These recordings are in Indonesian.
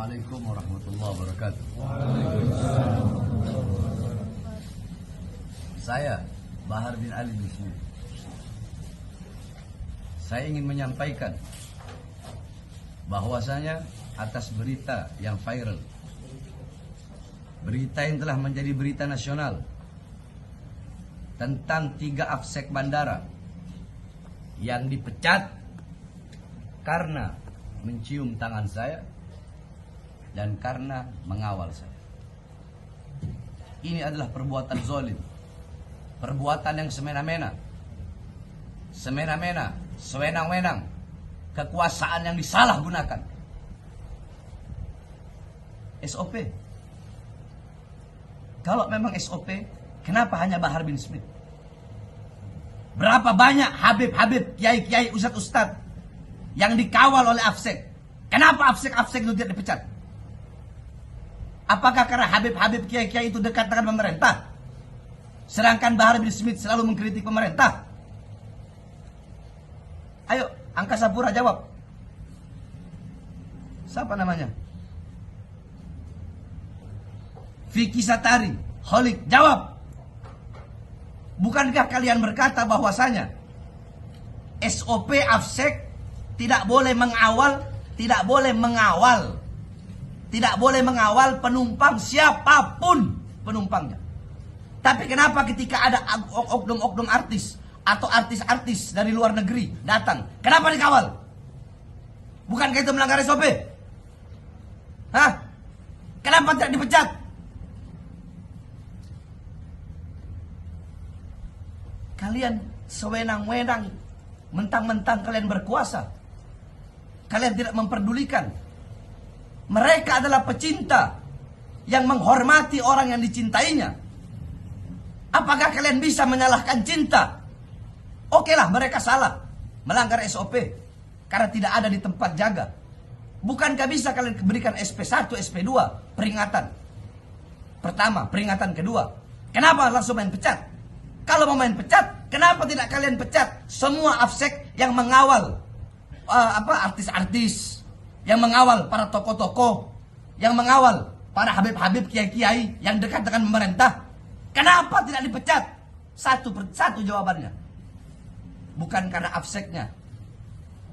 Assalamualaikum warahmatullahi wabarakatuh. Saya Bahar bin Ali bin Smith. Saya ingin menyampaikan bahwasanya atas berita yang viral, berita yang telah menjadi berita nasional tentang 3 afsek bandara yang dipecat karena mencium tangan saya dan karena mengawal saya. Ini adalah perbuatan zalim, perbuatan yang semena-mena, sewenang-wenang, kekuasaan yang disalahgunakan. SOP. Kalau memang SOP, kenapa hanya Bahar bin Smith? Berapa banyak Habib-Habib, Kiai-Kiai, Ustadz-Ustadz yang dikawal oleh afsek? Kenapa afsek itu tidak dipecat? Apakah karena Habib-Habib, Kiai-Kiai itu dekat dengan pemerintah, sedangkan Bahar bin Smith selalu mengkritik pemerintah? Ayo, Angkasa Pura jawab. Siapa namanya? Vicky Satari, Holik, jawab. Bukankah kalian berkata bahwasanya SOP afsek tidak boleh mengawal, tidak boleh mengawal penumpang siapapun penumpangnya. Tapi kenapa ketika ada oknum-oknum artis atau artis-artis dari luar negeri datang, kenapa dikawal? Bukankah itu melanggar SOP? Hah? Kenapa tidak dipecat? Kalian sewenang-wenang, mentang-mentang kalian berkuasa. Kalian tidak memperdulikan. Mereka adalah pecinta yang menghormati orang yang dicintainya. Apakah kalian bisa menyalahkan cinta? Okelah, mereka salah, melanggar SOP karena tidak ada di tempat jaga. Bukankah bisa kalian berikan SP1, SP2 peringatan pertama, peringatan kedua? Kenapa langsung main pecat? Kalau mau main pecat, kenapa tidak kalian pecat semua afsek yang mengawal artis-artis, yang mengawal para tokoh-tokoh, yang mengawal para habib-habib, kiai-kiai yang dekat dengan pemerintah? Kenapa tidak dipecat? Satu jawabannya. Bukan karena afseknya,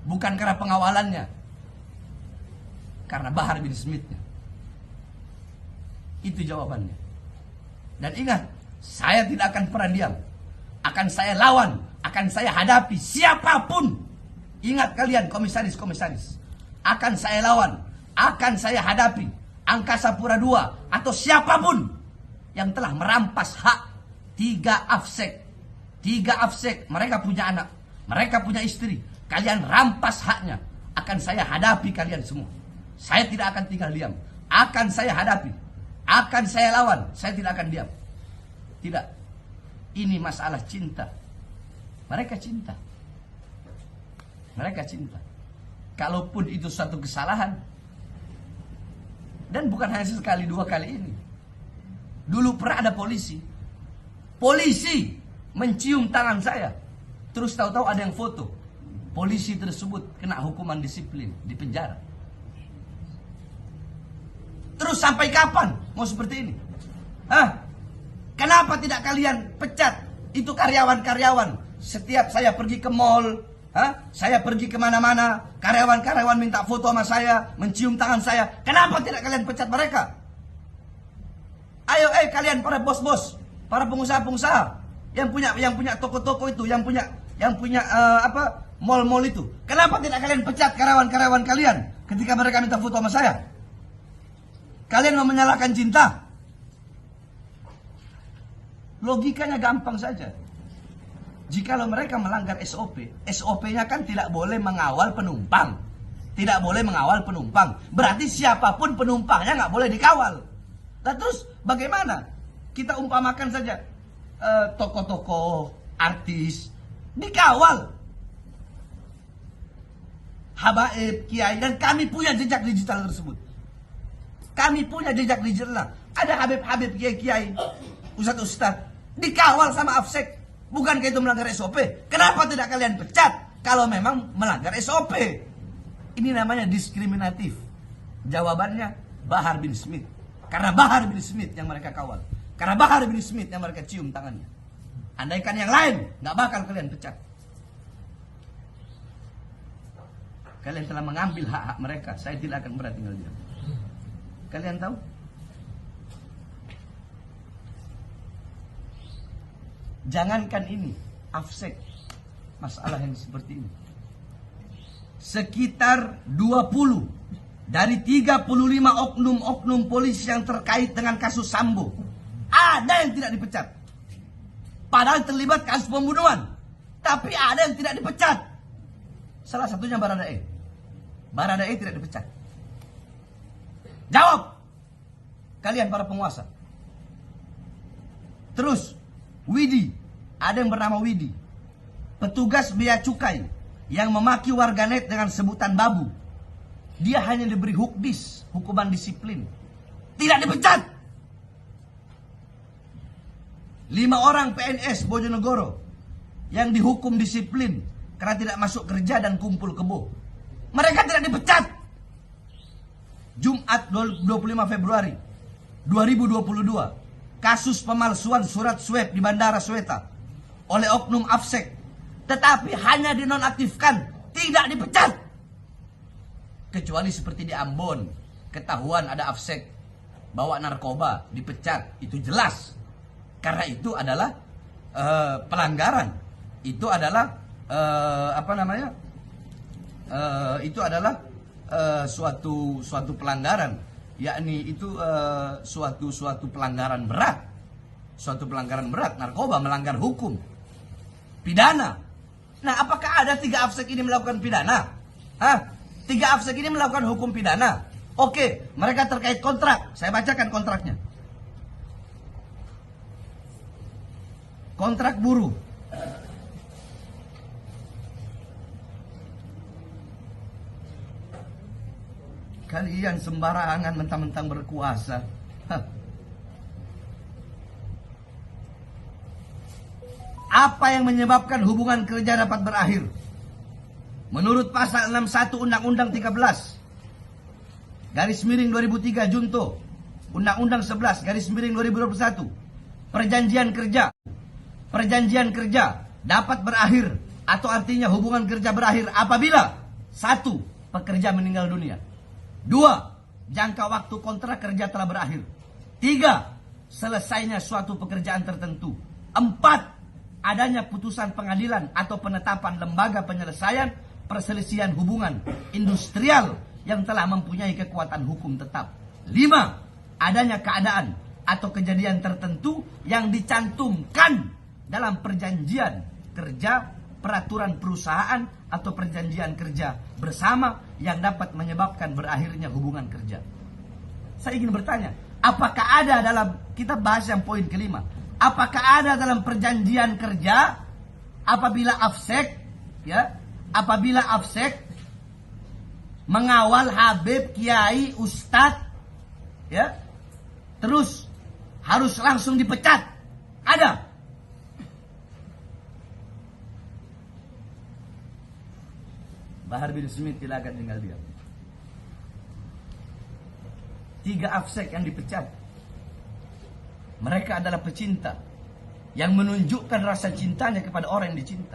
bukan karena pengawalannya, karena Bahar bin Smith-nya. Itu jawabannya. Dan ingat, saya tidak akan pernah diam. Akan saya lawan, akan saya hadapi siapapun. Ingat kalian komisaris-komisaris. Akan saya lawan, akan saya hadapi Angkasa Pura II atau siapapun yang telah merampas hak 3 afsek. 3 afsek, mereka punya anak, mereka punya istri. Kalian rampas haknya. Akan saya hadapi kalian semua. Saya tidak akan tinggal diam. Akan saya hadapi, akan saya lawan. Saya tidak akan diam. Tidak. Ini masalah cinta. Mereka cinta. Mereka cinta. Kalaupun itu suatu kesalahan, dan bukan hanya sekali 2 kali ini. Dulu pernah ada polisi mencium tangan saya. Terus tahu-tahu ada yang foto. Polisi tersebut kena hukuman disiplin di penjara. Terus sampai kapan mau seperti ini? Hah? Kenapa tidak kalian pecat itu karyawan-karyawan? Setiap saya pergi ke mall, saya pergi kemana-mana, karyawan-karyawan minta foto sama saya, mencium tangan saya. Kenapa tidak kalian pecat mereka? Ayo, kalian para bos-bos, para pengusaha-pengusaha yang punya toko-toko itu, yang punya mall-mall itu. Kenapa tidak kalian pecat karyawan-karyawan kalian ketika mereka minta foto sama saya? Kalian mau menyalahkan cinta? Logikanya gampang saja. Jikalau mereka melanggar SOP, SOP-nya kan tidak boleh mengawal penumpang. Tidak boleh mengawal penumpang. Berarti siapapun penumpangnya nggak boleh dikawal. Nah terus bagaimana? Kita umpamakan saja tokoh-tokoh, artis dikawal. Habaib, kiai, dan kami punya jejak digital tersebut. Kami punya jejak digital. Ada habib-habib, kiai-kiai, ustadz-ustadz dikawal sama afsek. Bukankah itu melanggar SOP? Kenapa tidak kalian pecat kalau memang melanggar SOP? Ini namanya diskriminatif. Jawabannya Bahar bin Smith. Karena Bahar bin Smith yang mereka kawal. Karena Bahar bin Smith yang mereka cium tangannya. Andaikan yang lain, nggak bakal kalian pecat. Kalian telah mengambil hak-hak mereka. Saya tidak akan pernah tinggal diam. Kalian tahu? Jangankan ini, AFSEK, masalah yang seperti ini. Sekitar 20 dari 35 oknum-oknum polisi yang terkait dengan kasus Sambo, ada yang tidak dipecat. Padahal terlibat kasus pembunuhan, tapi ada yang tidak dipecat. Salah satunya Baradae. Baradae tidak dipecat. Jawab, kalian para penguasa. Terus Widi, ada yang bernama Widi, petugas bea cukai yang memaki warganet dengan sebutan babu. Dia hanya diberi hukdis, hukuman disiplin, tidak dipecat. 5 orang PNS Bojonegoro yang dihukum disiplin karena tidak masuk kerja dan kumpul kebo, mereka tidak dipecat. Jumat 25 Februari 2022, kasus pemalsuan surat swab di Bandara Sweta oleh oknum AFSEK, tetapi hanya dinonaktifkan, tidak dipecat. Kecuali seperti di Ambon, ketahuan ada AFSEK bawa narkoba, dipecat, itu jelas. Karena itu adalah pelanggaran. Itu adalah itu adalah suatu pelanggaran, yakni itu suatu pelanggaran berat. Suatu pelanggaran berat, narkoba, melanggar hukum pidana. Nah, apakah ada 3 AFSEK ini melakukan pidana? 3 AFSEK ini melakukan hukum pidana. Oke, mereka terkait kontrak. Saya bacakan kontraknya. Kontrak buruh. Kalian sembarangan mentang-mentang berkuasa. Apa yang menyebabkan hubungan kerja dapat berakhir? Menurut pasal 61 Undang-Undang 13 garis miring 2003 Junto, Undang-Undang 11 garis miring 2021, Perjanjian kerja dapat berakhir atau artinya hubungan kerja berakhir apabila 1. Pekerja meninggal dunia, 2. Jangka waktu kontrak kerja telah berakhir, 3. Selesainya suatu pekerjaan tertentu, 4. Adanya putusan pengadilan atau penetapan lembaga penyelesaian perselisihan hubungan industrial yang telah mempunyai kekuatan hukum tetap, 5. Adanya keadaan atau kejadian tertentu yang dicantumkan dalam perjanjian kerja, peraturan perusahaan, atau perjanjian kerja bersama yang dapat menyebabkan berakhirnya hubungan kerja. Saya ingin bertanya, apakah ada dalam, kita bahas yang poin kelima, apakah ada dalam perjanjian kerja apabila AFSEK mengawal Habib, Kiai, Ustadz, terus harus langsung dipecat? Ada? Bahar bin Smith tidak akan tinggal diam. 3 AFSEK yang dipecat, mereka adalah pecinta yang menunjukkan rasa cintanya kepada orang yang dicinta.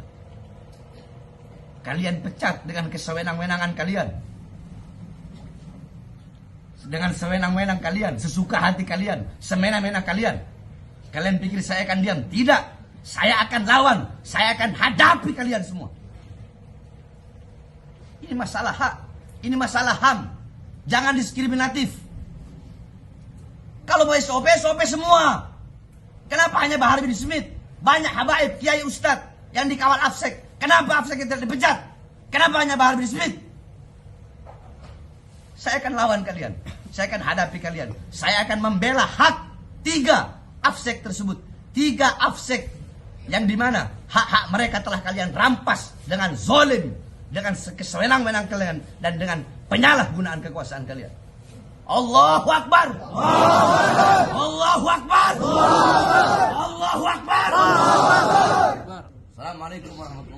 Kalian pecat dengan kesewenang-wenangan kalian, dengan sewenang-wenang kalian, sesuka hati kalian, semena-mena kalian. Kalian pikir saya akan diam? Tidak. Saya akan lawan, saya akan hadapi kalian semua. Ini masalah hak, ini masalah HAM. Jangan diskriminatif. Kalau mau SOP, SOP semua. Kenapa hanya Bahar bin Smith? Banyak habaib, kiai, ustadz yang dikawal AFSEK. Kenapa AFSEK tidak dipecat? Kenapa hanya Bahar bin Smith? Saya akan lawan kalian. Saya akan hadapi kalian. Saya akan membela hak 3 AFSEK tersebut. 3 AFSEK yang dimana hak-hak mereka telah kalian rampas dengan zolim, dengan kesewenang-wenang kalian, dan dengan penyalahgunaan kekuasaan kalian. Allahu Akbar. Allahu Akbar. Allahu Akbar. Assalamualaikum warahmatullahi wabarakatuh.